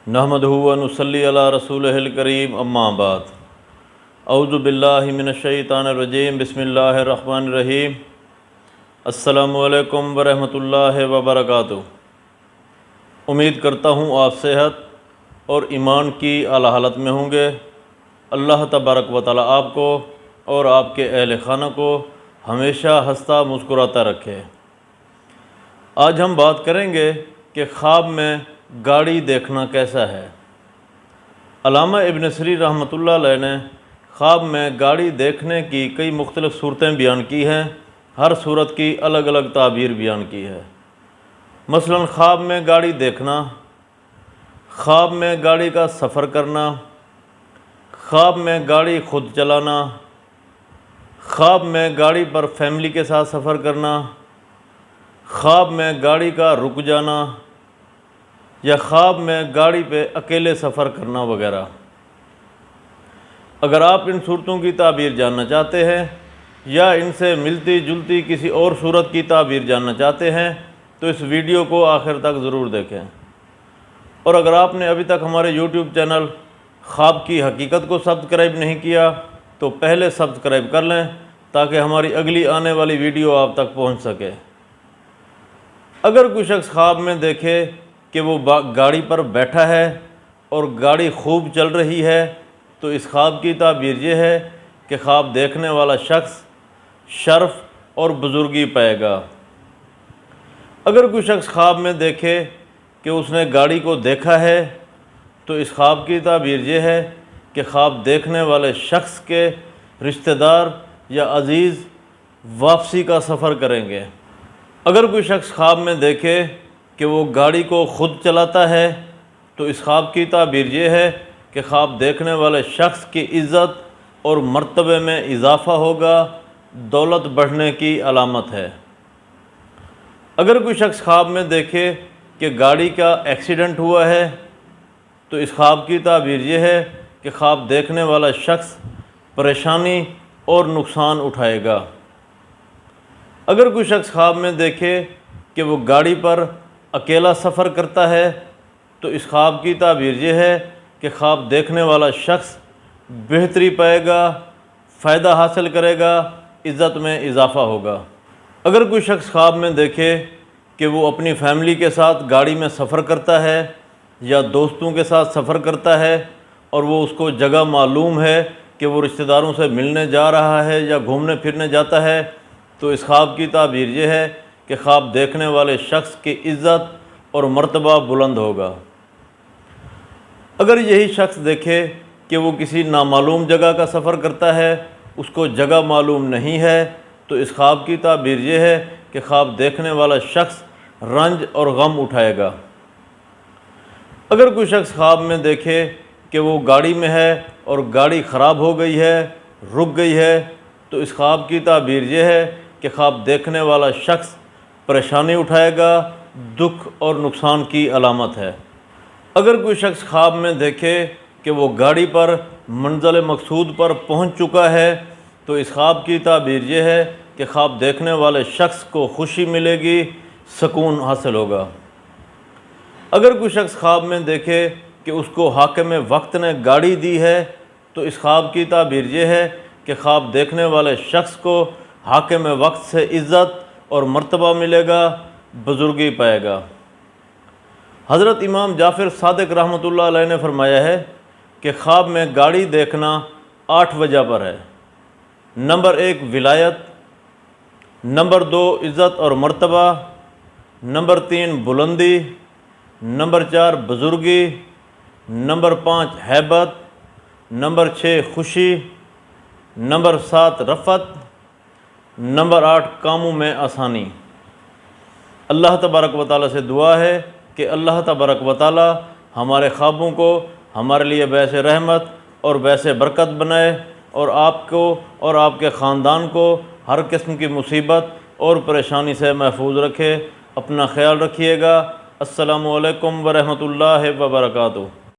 نحمدہ و نصلی علی رسولہ الکریم اما بعد اعوذ باللہ من الشیطان الرجیم بسم اللہ الرحمن الرحیم السلام علیکم ورحمۃ اللہ وبرکاتہ۔ امید کرتا ہوں آپ صحت اور ایمان کی اعلیٰ حالت میں ہوں گے۔ اللہ تبارک و تعالیٰ آپ کو اور آپ کے اہل خانہ کو ہمیشہ ہنستا مسکراتا رکھے۔ آج ہم بات کریں گے کہ خواب میں گاڑی دیکھنا کیسا ہے۔ علامہ ابن سیرین رحمۃ اللہ علیہ نے خواب میں گاڑی دیکھنے کی کئی مختلف صورتیں بیان کی ہیں، ہر صورت کی الگ الگ تعبیر بیان کی ہے۔ مثلا خواب میں گاڑی دیکھنا، خواب میں گاڑی کا سفر کرنا، خواب میں گاڑی خود چلانا، خواب میں گاڑی پر فیملی کے ساتھ سفر کرنا، خواب میں گاڑی کا رک جانا، یا خواب میں گاڑی پہ اکیلے سفر کرنا وغیرہ۔ اگر آپ ان صورتوں کی تعبیر جاننا چاہتے ہیں یا ان سے ملتی جلتی کسی اور صورت کی تعبیر جاننا چاہتے ہیں تو اس ویڈیو کو آخر تک ضرور دیکھیں۔ اور اگر آپ نے ابھی تک ہمارے یوٹیوب چینل خواب کی حقیقت کو سبسکرائب نہیں کیا تو پہلے سبسکرائب کر لیں تاکہ ہماری اگلی آنے والی ویڈیو آپ تک پہنچ سکے۔ اگر کوئی شخص خواب میں دیکھے کہ وہ گاڑی پر بیٹھا ہے اور گاڑی خوب چل رہی ہے تو اس خواب کی تعبیر یہ ہے کہ خواب دیکھنے والا شخص شرف اور بزرگی پائے گا۔ اگر کوئی شخص خواب میں دیکھے کہ اس نے گاڑی کو دیکھا ہے تو اس خواب کی تعبیر یہ ہے کہ خواب دیکھنے والے شخص کے رشتہ دار یا عزیز واپسی کا سفر کریں گے۔ اگر کوئی شخص خواب میں دیکھے کہ وہ گاڑی کو خود چلاتا ہے تو اس خواب کی تعبیر یہ ہے کہ خواب دیکھنے والے شخص کی عزت اور مرتبے میں اضافہ ہوگا، دولت بڑھنے کی علامت ہے۔ اگر کوئی شخص خواب میں دیکھے کہ گاڑی کا ایکسیڈنٹ ہوا ہے تو اس خواب کی تعبیر یہ ہے کہ خواب دیکھنے والا شخص پریشانی اور نقصان اٹھائے گا۔ اگر کوئی شخص خواب میں دیکھے کہ وہ گاڑی پر اکیلا سفر کرتا ہے تو اس خواب کی تعبیر یہ ہے کہ خواب دیکھنے والا شخص بہتری پائے گا، فائدہ حاصل کرے گا، عزت میں اضافہ ہوگا۔ اگر کوئی شخص خواب میں دیکھے کہ وہ اپنی فیملی کے ساتھ گاڑی میں سفر کرتا ہے یا دوستوں کے ساتھ سفر کرتا ہے اور وہ اس کو جگہ معلوم ہے کہ وہ رشتہ داروں سے ملنے جا رہا ہے یا گھومنے پھرنے جاتا ہے تو اس خواب کی تعبیر یہ ہے کہ خواب دیکھنے والے شخص کی عزت اور مرتبہ بلند ہوگا۔ اگر یہی شخص دیکھے کہ وہ کسی نامعلوم جگہ کا سفر کرتا ہے، اس کو جگہ معلوم نہیں ہے تو اس خواب کی تعبیر یہ ہے کہ خواب دیکھنے والا شخص رنج اور غم اٹھائے گا۔ اگر کوئی شخص خواب میں دیکھے کہ وہ گاڑی میں ہے اور گاڑی خراب ہو گئی ہے، رک گئی ہے تو اس خواب کی تعبیر یہ ہے کہ خواب دیکھنے والا شخص پریشانی اٹھائے گا، دکھ اور نقصان کی علامت ہے۔ اگر کوئی شخص خواب میں دیکھے کہ وہ گاڑی پر منزل مقصود پر پہنچ چکا ہے تو اس خواب کی تعبیر یہ ہے کہ خواب دیکھنے والے شخص کو خوشی ملے گی، سکون حاصل ہوگا۔ اگر کوئی شخص خواب میں دیکھے کہ اس کو حاکم وقت نے گاڑی دی ہے تو اس خواب کی تعبیر یہ ہے کہ خواب دیکھنے والے شخص کو حاکم وقت سے عزت اور مرتبہ ملے گا، بزرگی پائے گا۔ حضرت امام جعفر صادق رحمۃ اللہ علیہ نے فرمایا ہے کہ خواب میں گاڑی دیکھنا 8 وجہ پر ہے۔ نمبر 1 ولایت، نمبر 2 عزت اور مرتبہ، نمبر 3 بلندی، نمبر 4 بزرگی، نمبر 5 ہیبت، نمبر 6 خوشی، نمبر 7 رفعت، نمبر 8 کاموں میں آسانی۔ اللہ تبارک و تعالیٰ سے دعا ہے کہ اللہ تبارک و تعالیٰ ہمارے خوابوں کو ہمارے لیے باعث رحمت اور باعث برکت بنائے اور آپ کو اور آپ کے خاندان کو ہر قسم کی مصیبت اور پریشانی سے محفوظ رکھے۔ اپنا خیال رکھیے گا۔ السلام علیکم ورحمۃ اللہ وبرکاتہ۔